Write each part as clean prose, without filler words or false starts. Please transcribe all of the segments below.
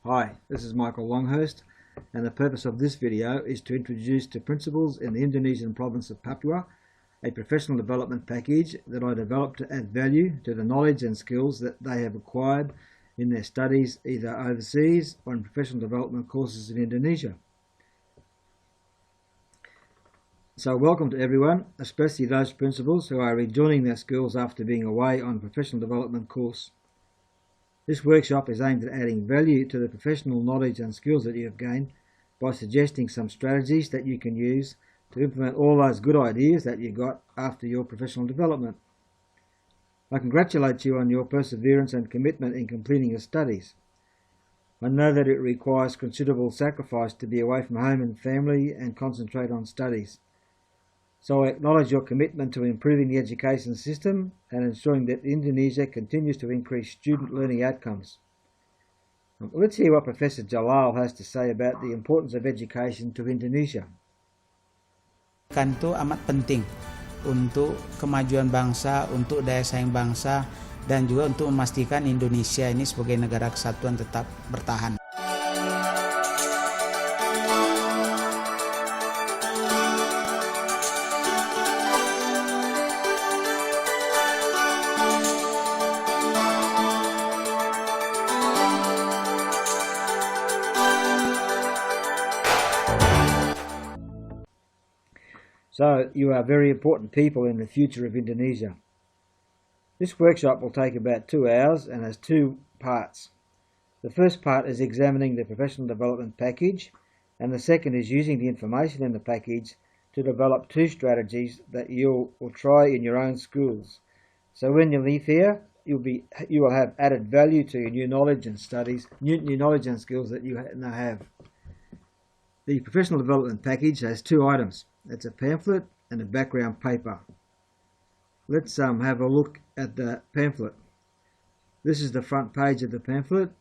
Hi, this is Michael.Longhurst, and the purpose of this video is to introduce to principals in the Indonesian province of Papua a professional development package that I developed to add value to the knowledge and skills that they have acquired in their studies either overseas or in professional development courses in Indonesia. So welcome to everyone, especially those principals who are rejoining their schools after being away on a professional development course. This workshop is aimed at adding value to the professional knowledge and skills that you have gained by suggesting some strategies that you can use to implement all those good ideas that you got after your professional development. I congratulate you on your perseverance and commitment in completing your studies. I know that it requires considerable sacrifice to be away from home and family and concentrate on studies. So I acknowledge your commitment to improving the education system and ensuring that Indonesia continues to increase student learning outcomes. Let's hear what Professor Jalal has to say about the importance of education to Indonesia. Pendidikan itu amat penting untuk kemajuan bangsa, untuk daya saing bangsa, dan juga untuk memastikan Indonesia ini sebagai negara kesatuan tetap bertahan. So, you are very important people in the future of Indonesia. This workshop will take about 2 hours and has 2 parts. The first part is examining the professional development package, and the second is using the information in the package to develop 2 strategies that you will try in your own schools. So when you leave here, you will have added value to your new knowledge and studies, new knowledge and skills that you now have. The professional development package has 2 items. It's a pamphlet and a background paper. Let's have a look at the pamphlet. This is the front page of the pamphlet,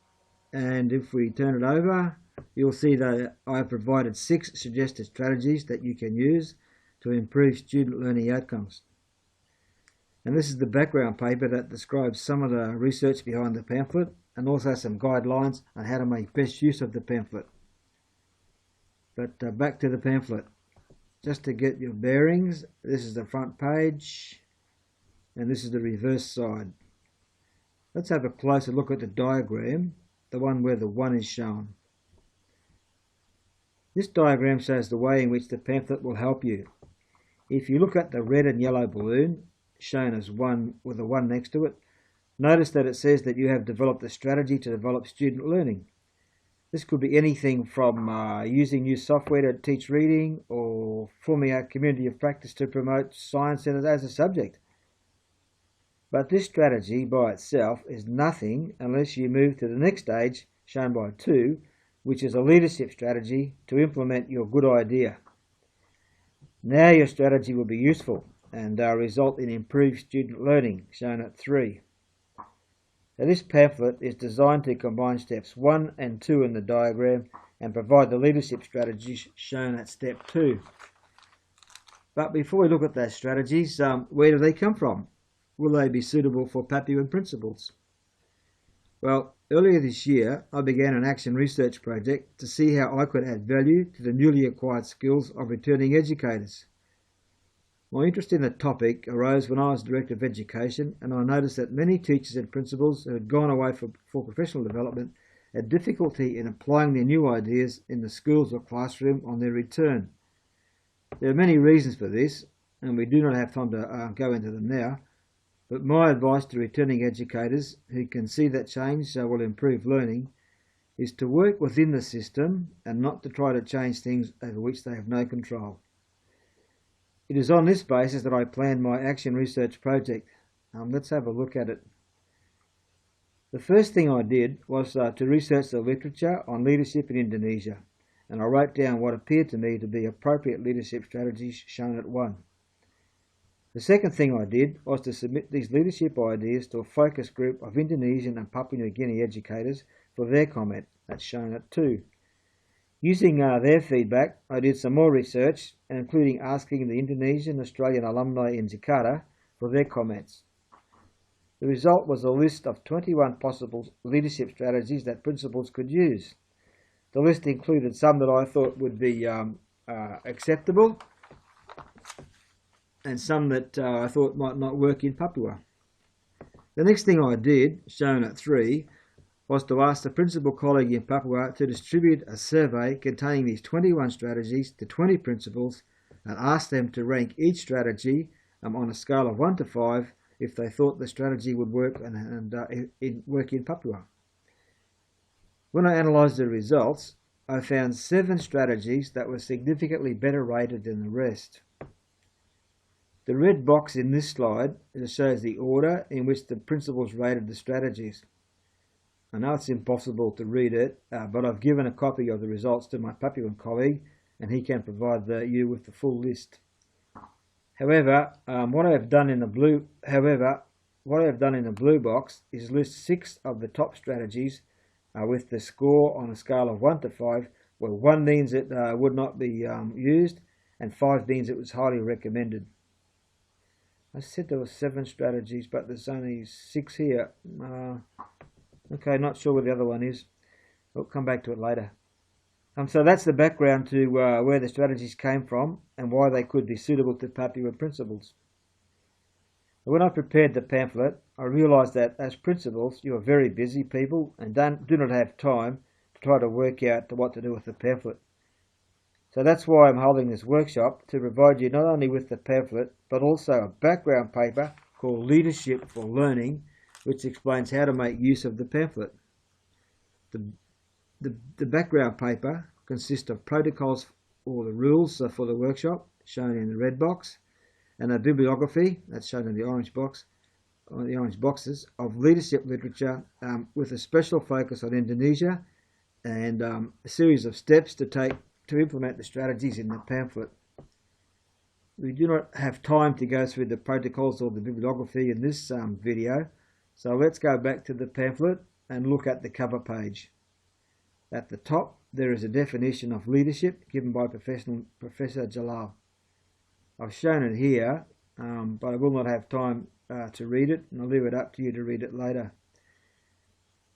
and if we turn it over, you'll see that I have provided 6 suggested strategies that you can use to improve student learning outcomes. And this is the background paper that describes some of the research behind the pamphlet and also some guidelines on how to make best use of the pamphlet. But back to the pamphlet. Just to get your bearings, this is the front page and this is the reverse side. Let's have a closer look at the diagram, the one where the 1 is shown. This diagram shows the way in which the pamphlet will help you. If you look at the red and yellow balloon, shown as 1 with a 1 next to it, notice that it says that you have developed a strategy to develop student learning. This could be anything from using new software to teach reading or forming a community of practice to promote science as a subject. But this strategy by itself is nothing unless you move to the next stage, shown by 2, which is a leadership strategy to implement your good idea. Now your strategy will be useful and result in improved student learning, shown at 3. Now, this pamphlet is designed to combine steps 1 and 2 in the diagram and provide the leadership strategies shown at step 2. But before we look at those strategies, where do they come from? Will they be suitable for Papuan principals? Well, earlier this year, I began an action research project to see how I could add value to the newly acquired skills of returning educators. My interest in the topic arose when I was Director of Education, and I noticed that many teachers and principals who had gone away for professional development had difficulty in applying their new ideas in the schools or classroom on their return. There are many reasons for this, and we do not have time to go into them now, but my advice to returning educators who can see that change will improve learning is to work within the system and not to try to change things over which they have no control. It is on this basis that I planned my action research project. Let's have a look at it. The first thing I did was to research the literature on leadership in Indonesia, and I wrote down what appeared to me to be appropriate leadership strategies shown at 1. The second thing I did was to submit these leadership ideas to a focus group of Indonesian and Papua New Guinea educators for their comment, that's shown at 2. Using their feedback, I did some more research, including asking the Indonesian Australian alumni in Jakarta for their comments. The result was a list of 21 possible leadership strategies that principals could use. The list included some that I thought would be acceptable and some that I thought might not work in Papua. The next thing I did, shown at 3, was to ask the principal colleague in Papua to distribute a survey containing these 21 strategies to 20 principals and ask them to rank each strategy on a scale of 1 to 5 if they thought the strategy would work and work in Papua. When I analysed the results, I found 7 strategies that were significantly better rated than the rest. The red box in this slide shows the order in which the principals rated the strategies. I know it's impossible to read it, but I've given a copy of the results to my Papuan colleague, and he can provide you with the full list. However, what I have done in the blue box is list 6 of the top strategies with the score on a scale of 1 to 5, where 1 means it would not be used, and 5 means it was highly recommended. I said there were 7 strategies, but there's only 6 here. Okay, not sure where the other one is. We'll come back to it later. So that's the background to where the strategies came from and why they could be suitable to Papuan principals. When I prepared the pamphlet, I realised that as principals, you are very busy people and do not have time to try to work out what to do with the pamphlet. So that's why I'm holding this workshop, to provide you not only with the pamphlet, but also a background paper called Leadership for Learning, which explains how to make use of the pamphlet. The background paper consists of protocols or the rules for the workshop, shown in the red box, and a bibliography, that's shown in the orange box, or the orange boxes, of leadership literature with a special focus on Indonesia, and a series of steps to take to implement the strategies in the pamphlet. We do not have time to go through the protocols or the bibliography in this video, so let's go back to the pamphlet and look at the cover page. At the top, there is a definition of leadership given by Professor Jalal. I've shown it here, but I will not have time to read it, and I'll leave it up to you to read it later.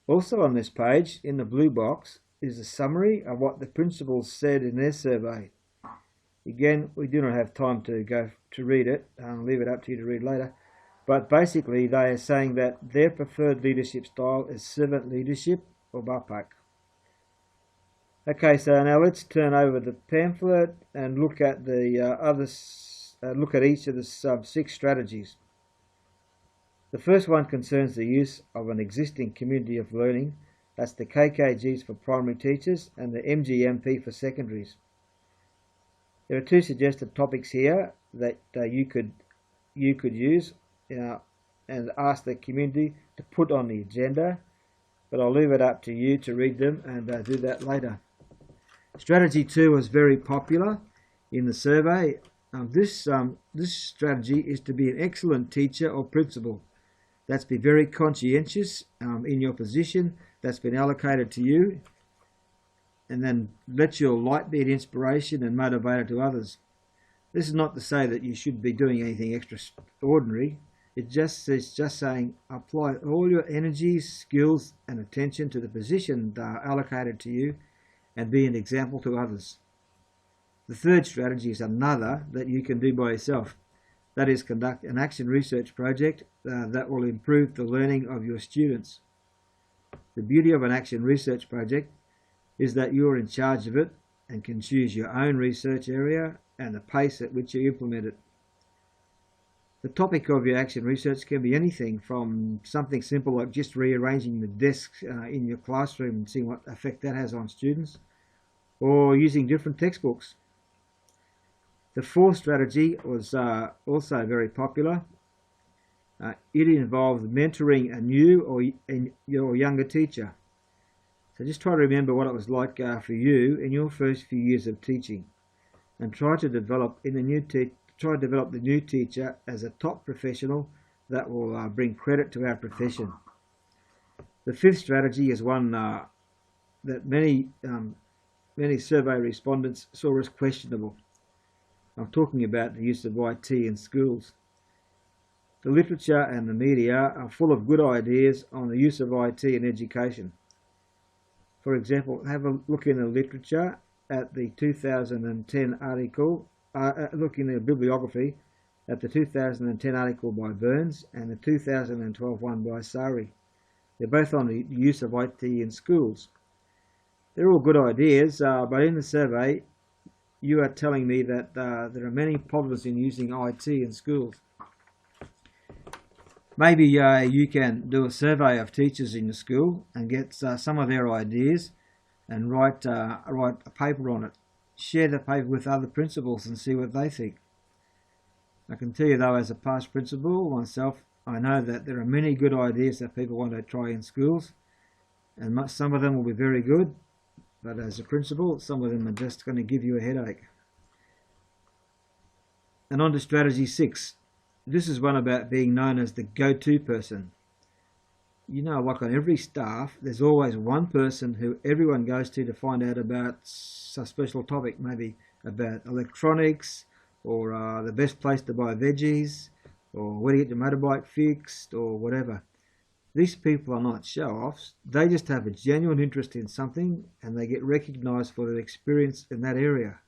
Also on this page, in the blue box, is a summary of what the principals said in their survey. Again, we do not have time to go to read it. I'll leave it up to you to read later. But basically, they are saying that their preferred leadership style is servant leadership or bapak. Okay, so now let's turn over the pamphlet and look at the look at each of the 6 strategies. The first one concerns the use of an existing community of learning. That's the KKGs for primary teachers and the MGMP for secondaries. There are 2 suggested topics here that you could use and ask the community to put on the agenda, but I'll leave it up to you to read them and do that later. Strategy 2 was very popular in the survey. This strategy is to be an excellent teacher or principal. That's be very conscientious in your position that's been allocated to you, and then let your light be an inspiration and motivator to others. This is not to say that you should be doing anything extraordinary. It's just saying apply all your energies, skills and attention to the position allocated to you and be an example to others. The third strategy is another that you can do by yourself. That is, conduct an action research project that will improve the learning of your students. The beauty of an action research project is that you are in charge of it and can choose your own research area and the pace at which you implement it. The topic of your action research can be anything from something simple like just rearranging the desks in your classroom and seeing what effect that has on students, or using different textbooks. The fourth strategy was also very popular. It involves mentoring a new or younger teacher. So just try to remember what it was like for you in your first few years of teaching, and try to develop the new teacher as a top professional that will bring credit to our profession. The fifth strategy is one that many survey respondents saw as questionable. I'm talking about the use of IT in schools. The literature and the media are full of good ideas on the use of IT in education. For example, have a look in the literature at the 2010 article, look in the bibliography at the 2010 article by Burns and the 2012 one by Sari. They're both on the use of IT in schools. They're all good ideas, but in the survey you are telling me that there are many problems in using IT in schools. Maybe you can do a survey of teachers in the school and get some of their ideas and write a paper on it. Share the paper with other principals and see what they think. I can tell you though, as a past principal myself, I know that there are many good ideas that people want to try in schools, and some of them will be very good, but as a principal, some of them are just going to give you a headache. And on to strategy 6. This is one about being known as the go-to person. You know, like on every staff, there's always one person who everyone goes to find out about a special topic, maybe about electronics, or the best place to buy veggies, or where to get your motorbike fixed, or whatever. These people are not show-offs. They just have a genuine interest in something and they get recognised for their experience in that area.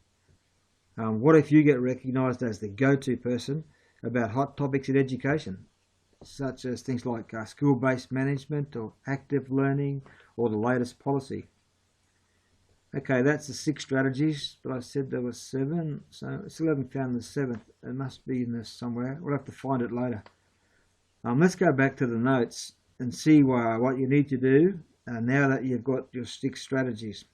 What if you get recognised as the go-to person about hot topics in education, such as things like school-based management or active learning or the latest policy? Okay, that's the 6 strategies, but I said there were 7, so I still haven't found the 7th. It must be in this somewhere. We'll have to find it later. Let's go back to the notes and see what you need to do now that you've got your 6 strategies.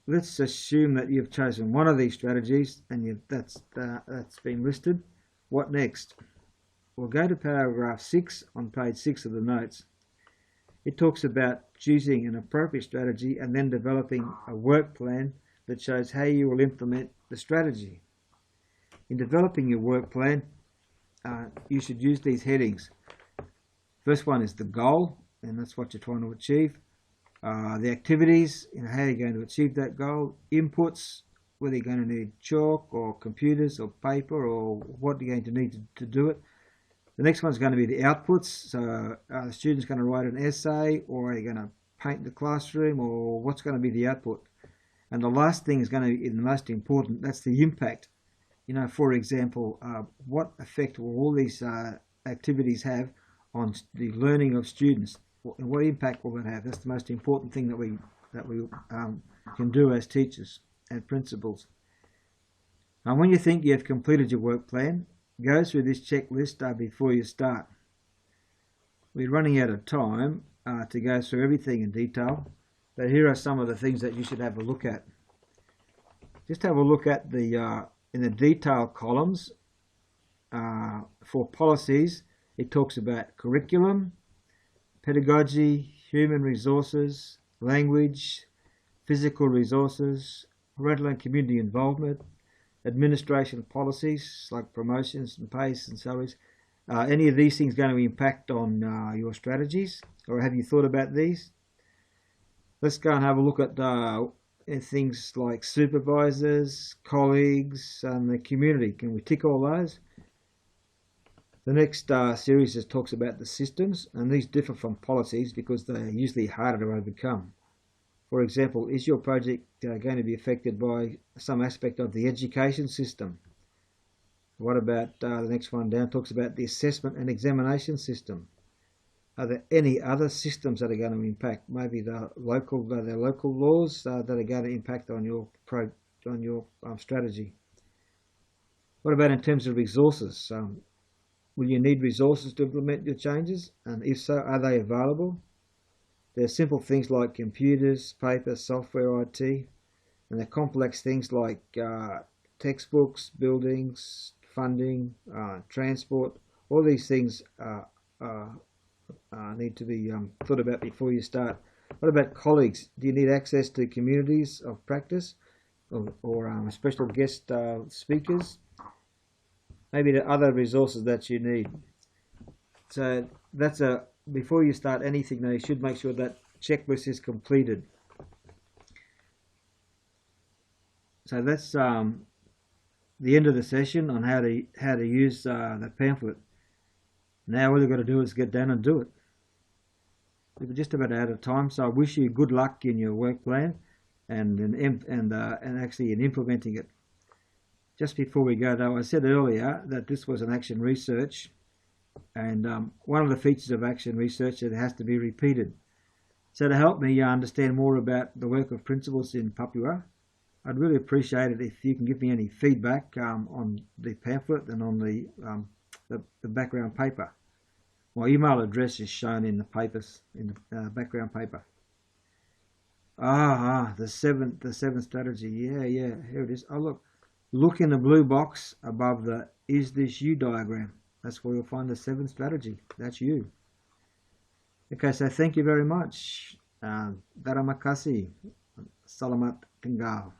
Let's assume that you've chosen one of these strategies and that's been listed. What next? We'll go to paragraph 6 on page 6 of the notes. It talks about choosing an appropriate strategy and then developing a work plan that shows how you will implement the strategy. In developing your work plan, you should use these headings. First one is the goal, and that's what you're trying to achieve. The activities, how you're going to achieve that goal. Inputs, whether you're going to need chalk or computers or paper or what you're going to need to do it. The next one's going to be the outputs. So the student's going to write an essay, or are you going to paint the classroom, or what's going to be the output? And the last thing is going to be the most important. That's the impact. For example, what effect will all these activities have on the learning of students? And what impact will that have? That's the most important thing that we can do as teachers and principals. And when you think you have completed your work plan, go through this checklist before you start. We're running out of time to go through everything in detail, but here are some of the things that you should have a look at. Just have a look at the in the detail columns for policies. It talks about curriculum, pedagogy, human resources, language, physical resources, parental and community involvement, administration policies like promotions and pays and salaries. Any of these things going to impact on your strategies, or have you thought about these? Let's go and have a look at things like supervisors, colleagues, and the community. Can we tick all those? The next series just talks about the systems, and these differ from policies because they're usually harder to overcome. For example, is your project going to be affected by some aspect of the education system? What about the next one down? Talks about the assessment and examination system. Are there any other systems that are going to impact? Maybe the local laws that are going to impact on your strategy. What about in terms of resources? Will you need resources to implement your changes? And if so, are they available? There are simple things like computers, paper, software, IT, and the complex things like textbooks, buildings, funding, transport. All these things need to be thought about before you start. What about colleagues? Do you need access to communities of practice or special guest speakers? Maybe the other resources that you need. So that's before you start anything, now you should make sure that checklist is completed. So that's the end of the session on how to use the pamphlet. Now all you've got to do is get down and do it. We're just about out of time, so I wish you good luck in your work plan and actually in implementing it. Just before we go though, I said earlier that this was an action research, and one of the features of action research is it has to be repeated. So to help me understand more about the work of principals in Papua, I'd really appreciate it if you can give me any feedback on the pamphlet and on the background paper. My email address is shown in the papers, in the background paper. The seventh strategy. Yeah, here it is. Oh, look in the blue box above the "Is this you" diagram. That's where you'll find the seventh strategy. That's you. Okay, so thank you very much. Terima kasih. Selamat tinggal.